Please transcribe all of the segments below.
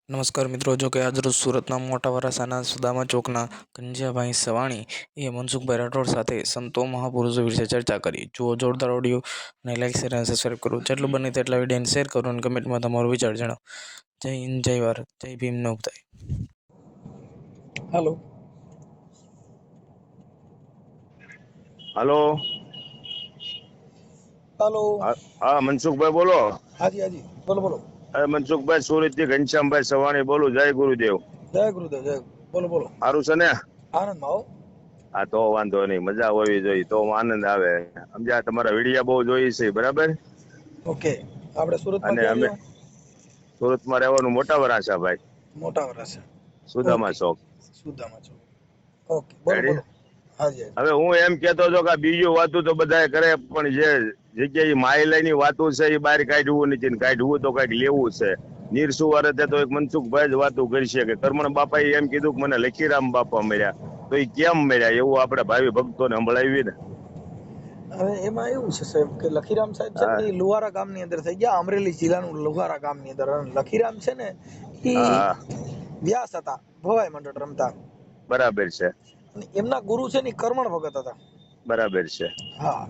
નમસ્કાર મિત્રો, જો કે આજરોજ સુરતના મોટા વરાસાના સુદામા ચોકના કંજિયાભાઈ સવાણી એ મનસુખભાઈ રાઠોડ સાથે સંતો મહાપુરુષો વિશે ચર્ચા કરી. જુઓ જોરદાર ઓડિયો અને લાઈક શેર અને સબસ્ક્રાઈબ કરો. જેટલું બને તેટલા વિડીયોને શેર કરો અને કમેન્ટમાં તમારો વિચાર જણાવો. જય હિન્દ, જય ભારત, જય ભીમ, નવતાઈ. हेलो हेलो हेलो हाँ मनसुखभाई बोलो। हाँ जी बोलो बोलो। अरे मनसुखभाई सूरत થી ઘનશ્યામભાઈ સવાણી બોલું। જય ગુરુદેવ। जय गुरुदेव जय बोलो बोलो। સારું છે ને? आनंद आओ। હા તો વાંધો નહીં, મજા હોવી જોઈએ તો આનંદ આવે। સમજ્યા? તમારા વિડિયા બહુ જોઈ છે, બરાબર? ओके આપણે સુરતમાં અને ક્યાં અમે રહ્યો? સુરતમાં રહેવાનું મોટા વરાછા ભાઈ, મોટા વરાછા। સુદામા ઓકે ચોક। સુદામા છો। ઓકે બોલો રેડી? બોલો। हाँ जी હવે હું એમ કેતો હતો કે આ બીજું વાતું તો બધાય કરે, પણ જે જગ્યાએ માયલાની વાતું છે એ બહાર કાઢવું નથી, ને કાઢવું તો કઈક લેવું છે। નિરસુવારે તો એક મનસુખભાઈ જ વાતું કરશે કે કરમણ બાપાએ એમ કીધું કે મને લખીરામ બાપા મળ્યા, તો એ કેમ મળ્યા એવું આપણે ભાવિ ભક્તોને સંભળાવી ને। હવે એમાં એવું છે સાહેબ કે લખીરામ સાહેબ છે હા ને એ લુહારા ગામની અંદર થઈ ગયા, અમરેલી જિલ્લાનું લુહારા ગામની અંદર। અને લખીરામ છે ને એ હા હા, વ્યાસ હતા, ભવાઈ મંડળ રમતા। બરાબર છે, અને એમના ગુરુ છે ને ઈ કર્મણ ભગત હતા। બરાબર છે। હા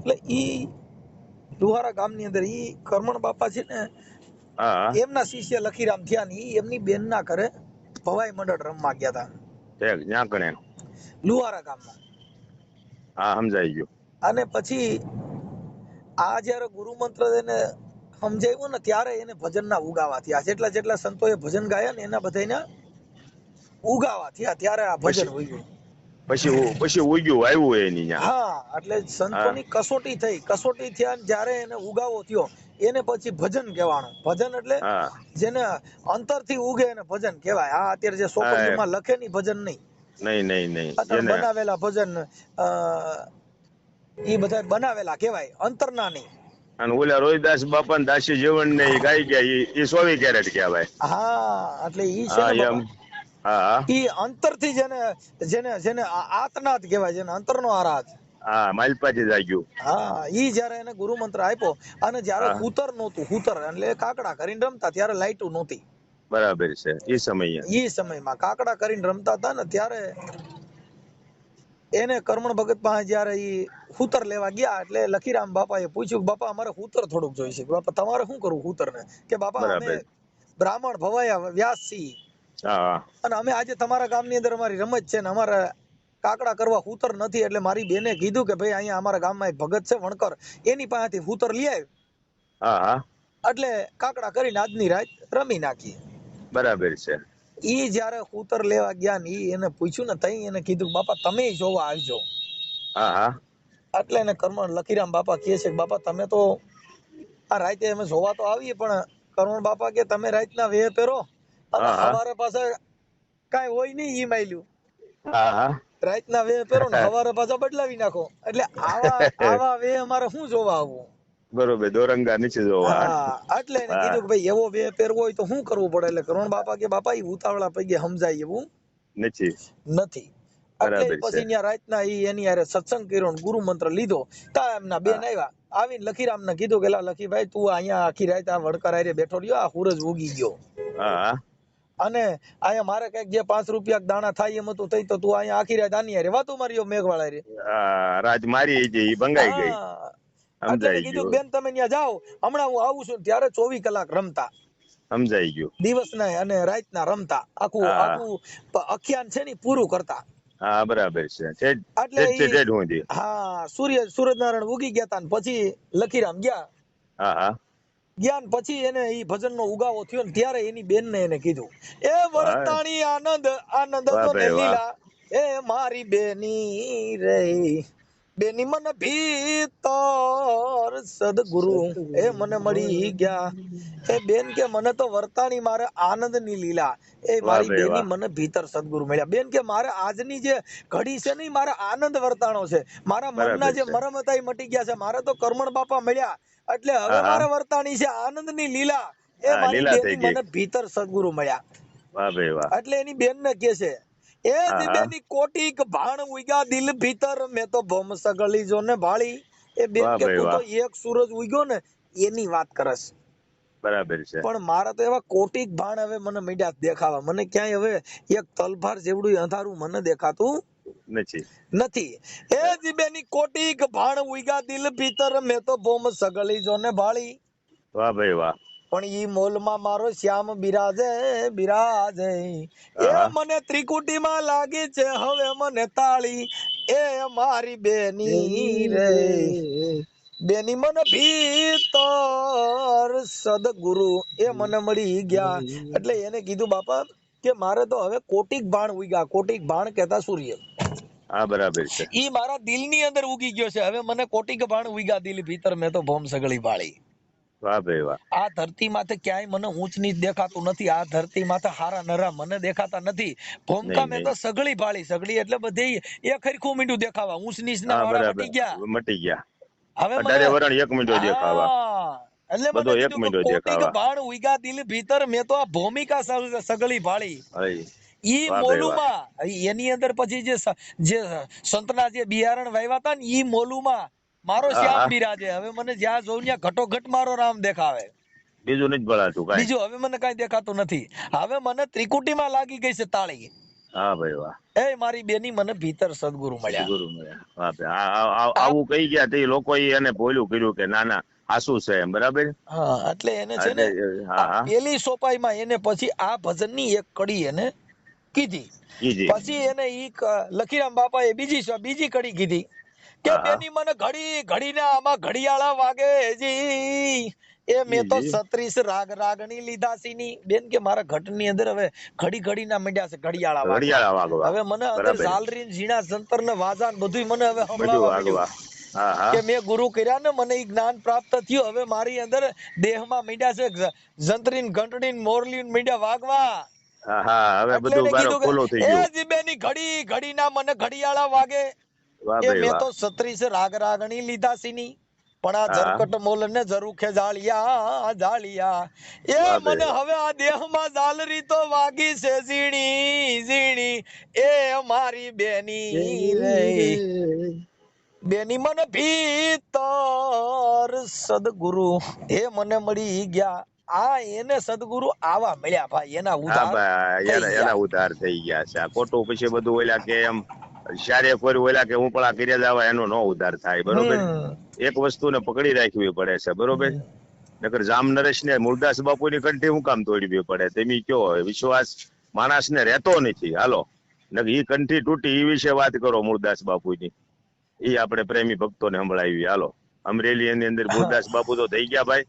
એટલે ઈ લુહારા ગામની અંદર ઈ કર્મણ બાપા છે ને હા હા, એમના શિષ્ય લખીરામ થયા ને ઈ એમની બેનના ઘરે ભવાઈ મંડળ રમવા ગયા હતા ઠેક ન્યાકણે। લુહારા ગામમાં। હા સમજાઈ ગયું। અને પછી આ જ્યારે ગુરુ મંત્ર એને સમજાવ્યું ને ત્યારે એને ભજનના ઉગાવા થયા। જેટલા જેટલા સંતોએ ભજન ગાયા ને એના બધાના ઉગાવા થયા, ત્યારે આ ભજન પછી ઉગ્યું। પછી ઉગ્યું આવ્યું એની ન્યા। હા એટલે હા સંતોની કસોટી થઈ, કસોટી થયા ને જ્યારે એને ઉગાવો થયો એને પછી ભજન કહેવાનું। ભજન એટલે હા જેને અંતરથી ઉગે એને ભજન કહેવાય। આ અત્યારે જે હા, ચોપડીઓમાં લખે ની ભજન નહીં, નહીં નહીં નહીં, અત્યારે જેને બનાવેલા ભજન એ બધા બનાવેલા કહેવાય, અંતરના નહીં। અને ઓલા રોહિદાસ બાપા ને દાસી જીવન ને ઈ ગાઈ ગયા, ઈ 24 કેરેટ કહેવાય। હા એટલે ઈ છે હા ને એમ, બાપા, હા હા ઈ અંતરથી જેને જેને જેને આત્નાથ કહેવાય, જેને અંતરનો આરાધ। હા, માલપાથી જાગ્યું। હા ઈ જ્યારે એને ગુરુ મંત્ર આપ્યો અને જ્યારે હા હુતર નહોતું, હુતર એટલે કાકડા કરીને રમતા, ત્યારે લાઈટું નહોતી। બરાબર છે, એ સમયે। ઈ સમયમાં કાકડા કરીને રમતા હતા ને ત્યારે એને કર્મણ ભગત પાસે જ્યારે ઈ હુતર લેવા ગયા એટલે લખીરામ બાપાએ પૂછ્યું કે બાપા અમારે હુતર થોડુંક જોઈશે। કે બાપા તમારે શું કરવું હુતરને? કે બાપા અમે બરાબર। બ્રાહ્મણ ભવાયા વ્યાસ છીએ હા હા, અને અમે આજે તમારા ગામની અંદર અમારી રમત છે ને અમારે કાકડા કરવા હુતર નથી, એટલે મારી બેને કીધું કે ભાઈ અહીંયા અમારા ગામમાં એક ભગત છે વણકર, એની પાસેથી હુતર લઈ આવ હા હા, એટલે કાકડા કરીને આજની રાત રમી નાખીએ। બરાબર છે। ઈ જ્યારે હુતર લેવા ગયા ને ઈ એને પૂછ્યું ને તઈ એને કીધું બાપા તમે જોવા આવજો। હા હા, એટલે એને કર્મણ લખીરામ બાપા કહે છે કે બાપા તમે તો આ રાતે અમે જોવા તો આવીએ, પણ કર્મણ બાપા કે તમે રાતના વેહ પહેરો અને હા હા, હવારે પાછા કાંઈ હોય નહીં ઈ માયલું, હા હા, રાતના વેહ પહેરો ને હવારે પાછા બદલાવી નાખો। એટલે આવા આવા વેહ અમારે શું જોવા આવવું? બરોબર, દોરંગા નીચે જોવા। હા એટલે એને હા, કીધું કે ભાઈ એવો વેહ પહેરવો હોય તો શું કરવું પડે? એટલે કર્મણ બાપા કે બાપા ઈ ઉતાવળા પૈકી સમજાય એવું નથી, નથી। એટલે બરાબર છે। પછી ત્યાં રાતના ઈ એની હારે સત્સંગ કર્યો ને ગુરુ મંત્ર લીધો। તા એમના બેન હા આવ્યા, આવીને લખીરામને કીધું કે લા લખીભાઈ તું અહીંયા આખી રાત આ વડકર હારે બેઠો રહ્યો, આ સૂરજ ઉગી ગયો હા, અને અહીંયા મારે કઈક જે 5 રૂપિયા દાણા થાય એમ હતું તઈ તો તું અહીંયા આખી રાત આની હારે વાતો માર્યો મેઘવાળા રે। હા, રાત મારી છે ઈ ભંગાઈ ગઈ, હા એટલે એને સમજાઈ કીધું ગયું, બેન તમે ત્યાં જાઓ, હમણાં હું આવું છું। ત્યારે 24 કલાક રમતા, સમજાઈ ગયું। દિવસના અને રાતના રમતા, આખું હા આખું અખ્યાન છે ને પૂરું કરતા। હા, બરાબર છે। ઠેઠ એટલે ઠેઠ ઈ ઠેઠ હું દી। હા સૂરજનારાયણ ઉગી ગયા તા ને પછી લખીરામ ગયા, હા હા, જ્ઞાન પછી એને ઈ ભજનનો ઉગાવો થયો ને ત્યારે એની બેનને એને કીધું એ વાહ વરતાણી આનંદ આનંદ વાહ જો ને ભાઈ વાહ, લીલા એ મારી બેની રે બેની મન ભીતર સદગુરુ એ મને મળી ગયા। એ બેન કે મને તો વર્તાણી મારે આનંદ ની લીલા, એ વાહ મારી ભાઈ બેની વાહ, મને ભીતર સદગુરુ મળ્યા। બેન કે મારે આજની જે ઘડી છે ને મારે આનંદ વર્તાણો છે, મારા મનના બરાબર જે છે। મરમ હતા એ મટી ગયા છે, મારે તો કર્મણ બાપા મળ્યા એટલે હવે હા હા, મારે વર્તાણી છે આનંદની લીલા, એ હા મારી લીલા થઈ બેની ગઈ, મને ભીતર સદગુરુ મળ્યા। વાહ ભાઈ વાહ, એટલે એની બેન ને કે છે એ હા જ હા, બેની કોટીક ભાણ ઉગ્યા દિલ ભીતર, મેં તો ભમ સગલી જો ને ભાળી। એ બેન વાહ કે ભાઈ તું તો વાહ, એક સૂરજ ઉગ્યો ને એની વાત કરસ। બરાબર છે. પણ મારા તો એવા કોટિક ભાણ હવે મને મીડ્યા દેખાવા. મને ક્યાંય હવે એક તલભાર જેવડું અંધારું મને દેખાતું નથી. નથી. એ જીબેની કોટિક ભાણ ઉઈગા દિલ ભીતર મેં તો બોમ સગળી જોને ભાળી. વાહ ભાઈ વાહ. પણ ઈ મોલમાં મારો શ્યામ બિરાજે બિરાજે. એ હા. મને ત્રિકુટીમાં લાગી છે હવે મને તાળી. એ મારી બેની રે બેની મન ભીતર સદગુરુ એ મને મળી ગયા. એટલે એને કીધું બાપા કે મારે તો હવે કોટિક ભાણ ઉગ્યા. કોટિક ભાણ કહેતા સૂર્ય. હા બરાબર છે. ઈ મારા દિલની અંદર ઉગી ગયો છે. હવે મને કોટિક ભાણ ઉગ્યા દિલ ભીતર મેં તો ભોમ સગળી બાળી. વાહ ભાઈ વાહ. આ ધરતી માથે ક્યાંય મને ઊંચ નીચ દેખાતું નથી. આ ધરતી માથે હારા નરા મને દેખાતા નથી. ભૂમકા મેં તો સગળી ભાળી. સગળી એટલે બધી એક હરખું મીંડું દેખાવા. ઊંચ નીચ ના હા વાળા બરાબર. મટી ગયા. મટી ગયા. હવે મને અઢારે વરણ એક મીંડો દેખાવા. હા, એટલે મને બધો એક કીધું કે મીંડો કોટિક દેખાવા. ભાણ ઉગ્યા દિલ ભીતર મેં તો આ ભૂમિકા સગળી ભાળી. હઈ. ઈ વાહ ભાઈ વાહ. મોલુમાં એની અંદર પછી જે સંતના જે બિયારણ વાવ્યા હતા ને ઈ મોલુમાં મારો હા, શ્યામ હા. બિરાજે. હવે મને જ્યાં જોઉં ત્યાં ઘટોઘટ મારો રામ દેખાવે. બીજું નથી ભળાતું કાંઈ. બીજું હવે મને કઈ દેખાતું નથી. હવે મને ત્રિકુટીમાં લાગી ગઈ છે તાળી. હા ભાઈ વાહ. એ મારી બેની મને ભીતર સદગુરુ મળ્યા. સદગુરુ મળ્યા. વાહ ભાઈ. આવું કહી ગયા તે લોકો એને બોલ્યું કર્યું કે ના ના આસુ છે એમ. બરાબર. હા, એટલે એને છે ને હા હા. પેલી સોપાઈમાં એને પછી આ ભજનની એક કડી એને કીધી. જી. પછી એને ઈ લખીરામ બાપાએ બીજી કડી કીધી કે હા, હા. બેની મને ઘડીના આમાં ઘડિયાળા વાગે જી. એ મેં તો જી. 36 રાગણી લીધા સીની. બેન કે મારા ઘટની અંદર હવે ઘડીના મંડ્યા છે ઘડિયાળા વાગવા. ઘડિયાળા વાગવા. હવે મને અંદર બરાબર. ઝાલરી ઝીણા જંતર ને વાજા ને બધું મને હવે બધું સંભળાવા વાગવા. માંડ્યું હા હા. કે મેં ગુરુ કર્યા ને મને ઈ જ્ઞાન પ્રાપ્ત થયું. હવે મારી અંદર દેહમાં મીંડ્યા છે જંતરીન ઘંટડીન મોરલીન મીંડ્યા વાગવા. હા હા. હવે એટલે બધું એને બારો કીધું કે ખોલો થઈ એ ગયું. જીબેની ઘડીના મને ઘડિયાળા વાગે. વાહ એ ભાઈ મેં વાહ. તો 36 રાગણી લીધા સીની. પણ આ હા. જરકટ મોલ ને જરૂખે જાળિયા. એ વાહ ભાઈ મને વાહ. હવે આ દેહમાં ઝાલરી તો વાગી છે ઝીણી. એ મારી બેની રે બેની મને ભીતર સદગુરુ એ મને મળી ગયા. આ એને સદગુરુ આવા મળ્યા ભાઈ. એના હા ઉધાર ભાઈ થઈ ગયા. એના ઉધાર થઈ ગયા છે. આ ખોટું પછી બધું ઓલા કે એમ શારે કોઈ ઓલા કે હું પણ આ કર્યા જવા એનો નો ઉધાર થાય. બરોબર. એક વસ્તુને પકડી રાખવી પડે છે. બરોબર. નકર જામ નરેશ ને મુરદાસ બાપુની કંઠી હું કામ તોડવી પડે તેમી કયો હોય વિશ્વાસ માણસ ને રહેતો નથી. હાલો નકર ઈ કંઠી તૂટી ઈ વિશે વાત કરો મુરદાસ બાપુની. ઈ આપણે પ્રેમી ભક્તોને સંભળાવી. હાલો અમરેલી એની અંદર મુરદાસ બાપુ તો થઈ ગયા ભાઈ.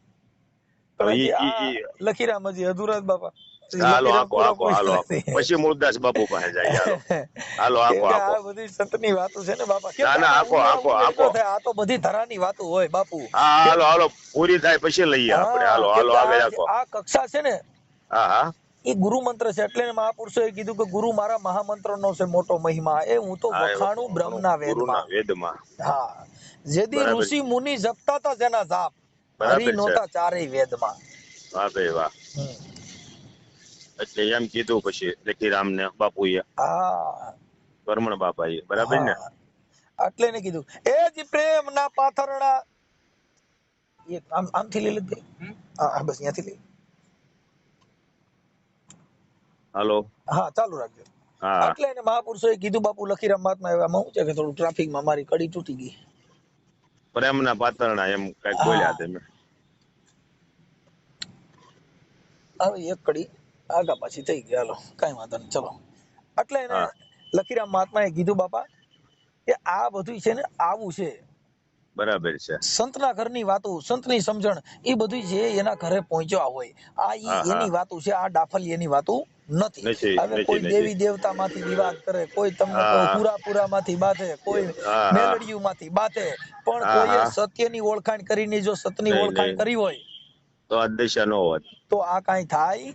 તો પણ હજી આ ઈ લખીરામ હજી અધૂરા જ બાપા. હાલો લખીરામ આખો પૂરા આખો હાલો આખો પૂરી પછી મુરદાસ બાપુ પાસે જાય. હાલો હાલો આખો કેમ કે આખો. આ બધી સંતની વાતો છે ને બાપા. કેમ ના કે ના આમાં આખો ઊંડા આખો ઊંડે આખો. ન થાય. આ તો બધી ધરાની વાતો હોય બાપુ. હા હાલો હાલો પૂરી થાય પછી લઈએ આપણે. હાલો કેમ હાલો કે આગળ આખો. આ કક્ષા છે ને હા હા. એ ગુરુ મંત્ર છે. એટલે મહાપુરુષોએ કીધું કે ગુરુ મારા મહામંત્ર નો છે મોટો મહિમા. એ હું તો હા એ વખાણું બ્રહ્મના ગુરુના વેદમાં. વેદમાં. હા, જેદી બરાબર ઋષિ મુનિ જપતા હતા જેના જાપ હરી બરાબર છે. નોતા ચારેય વેદમાં. વાહ ભાઈ વાહ. એટલે એમ કીધું પછી લખીરામ ને બાપુએ હા પરમણ બાપાએ. બરાબર ને. હા, એટલે એને કીધું એ જ પ્રેમ ના પાથરણા. એ આમથી લઈ લીધી. હા બસ અહીંયાથી લઈ. હાલો. હા ચાલુ રાખજો. હા એટલે એને મહાપુરુષોએ કીધું બાપુ લખીરામ મહાત્મા એવામાં શું છે કે થોડું ટ્રાફિકમાં મારી કડી તૂટી ગઈ. પ્રેમના પાતરણા એમ કઈક હા, બોલ્યા તમે. હવે એક કડી આગા પાછી થઈ ગઈ. હાલો કઈ વાંધો નહીં ચલો. એટલે એને હા લખીરામ મહાત્માએ કીધું બાપા કે આ બધું છે ને આવું છે. બરાબર છે. સંતના ઘરની વાતો સંતની સમજણ એ બધું છે એના ઘરે પહોંચ્યા હોય. આ હા હા. એની વાતો છે. આ ડાફલી એની વાતો નથી. નથી હવે નથી કોઈ નથી. દેવી દેવતા માંથી વિવાદ કરે, કોઈ તમને કહું હા પુરાપુરા માંથી બાંધે, કોઈ હા હા. મેલડીયું માંથી બાંધે. પણ હા કોઈએ હા. સત્યની ઓળખાણ કરીને જો સતની નહીં ઓળખાણ નહીં. કરી હોય તો આ દિશા નો હોત. તો આ કાંઈ થાય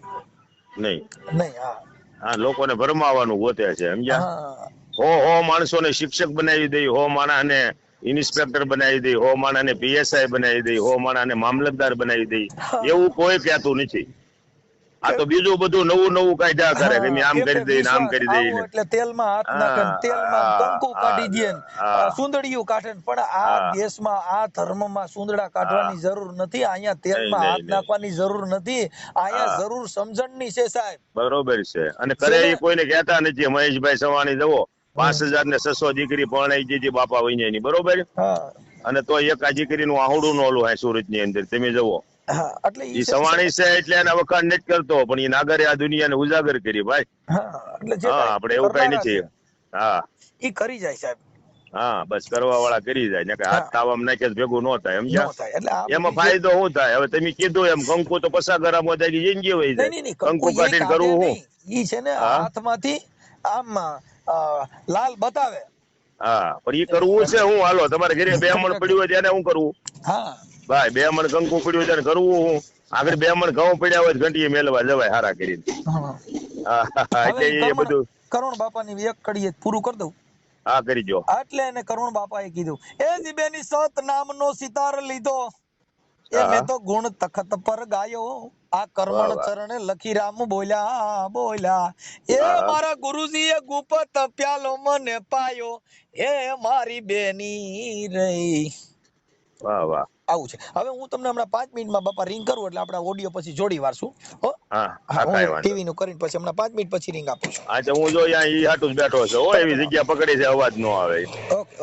નહીં. નહીં. હા હા લોકોને ભરમાવાનું ગોતે છે સમજ્યા. હા હો માણસોને શિક્ષક બનાવી દઈ, હો માણસને ઇન્સ્પેક્ટર બનાવી દઈ, હો માણસને પીએસઆઈ બનાવી દઈ, હો માણસને મામલતદાર બનાવી દઈ. હા એવું કોઈ કહેતું નથી. આ તો બીજું બધું નવું નવું કાઢ્યા કરે કે મેં આમ કેમ કે કરી દઈને આમ વિશ્વાસ કરી આવો દઈને. એટલે તેલમાં હાથ નાખે ને તેલમાં કંકુ કાઢી દે ને સુંદડિયું કાઢે ને. પણ આ દેશમાં આ ધર્મમાં સુંદડા કાઢવાની જરૂર નથી, અહીંયા તેલમાં હાથ નાખવાની જરૂર નથી, અહીંયા જરૂર સમજણની છે સાહેબ. બરોબર છે. અને કરે એ કોઈને કહેતા નથી. મહેશભાઈ સવાણી જવો 5,600 દીકરી પરણાઈ દીધી બાપા વૈયાની, બરોબર. અને તો એક આ દીકરીનું આહુડું નો ઓલું સુરત ની અંદર તમે જવો. એટલે ઈ સવાણી છે એટલે એને વખાણ નથી કરતો, પણ એ નાગરે આ દુનિયાને ઉજાગર કરી ભાઈ. આપણે એવું કઈ નથી. ઈ કરી જાય સાહેબ. બસ કરવા વાળા કરી જાય ને હાથ તાવામાં નાખે ભેગું ન થાય, સમજ્યા? એમાં ફાયદો શું થાય? હવે તમે કીધું એમ કંકુ તો 50 ગ્રામ વધારી જિંદગી હોય જાય. કંકુ કાઢીને કરવું હું? ઈ છે ને હાથમાંથી આમ લાલ બતાવે. પણ ઈ કરવું છે હું? હાલો તમારે ઘરે 2 મણ પડ્યું હોય ત્યારે શું કરવું? ભાઈ 2 મણ કંકુ પડ્યું ત્યારે કરવું હું? આગળ 2 મણ ઘઉં પડ્યા હોય ઘંટીએ મેલવા જવાય હારા કરીને. એટલે એ બધું કરુણ બાપાની એક કડીએ પૂરું કરી દઉં. કરી દો. એટલે એને કરુણ બાપાએ કીધું, એ જીબેની સત નામનો સિતાર લીધો, એ મેં તો ગુણ તખત પર ગાયો, આ કર્મણ ચરણે લખી રામ બોલ્યા બોલ્યા, એ મારા ગુરુજીએ ગુપત પ્યાલો મને પાયો, એ મારી બેની રહી. વાહ વાહ. આવું છે. હવે હું તમને હમણાં 5 મિનિટમાં બાપા રિંગ કરું એટલે આપણે ઓડિયો પછી જોડી વારશું. ટીવી નું કરીને પછી હમણાં 5 મિનિટ પછી રિંગ આપું છું. હું જો અહીંયા ઈ હાટું જ બેઠો છે. એવી જગ્યા પકડી છે અવાજ નો આવે.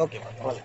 ઓકે ભલે.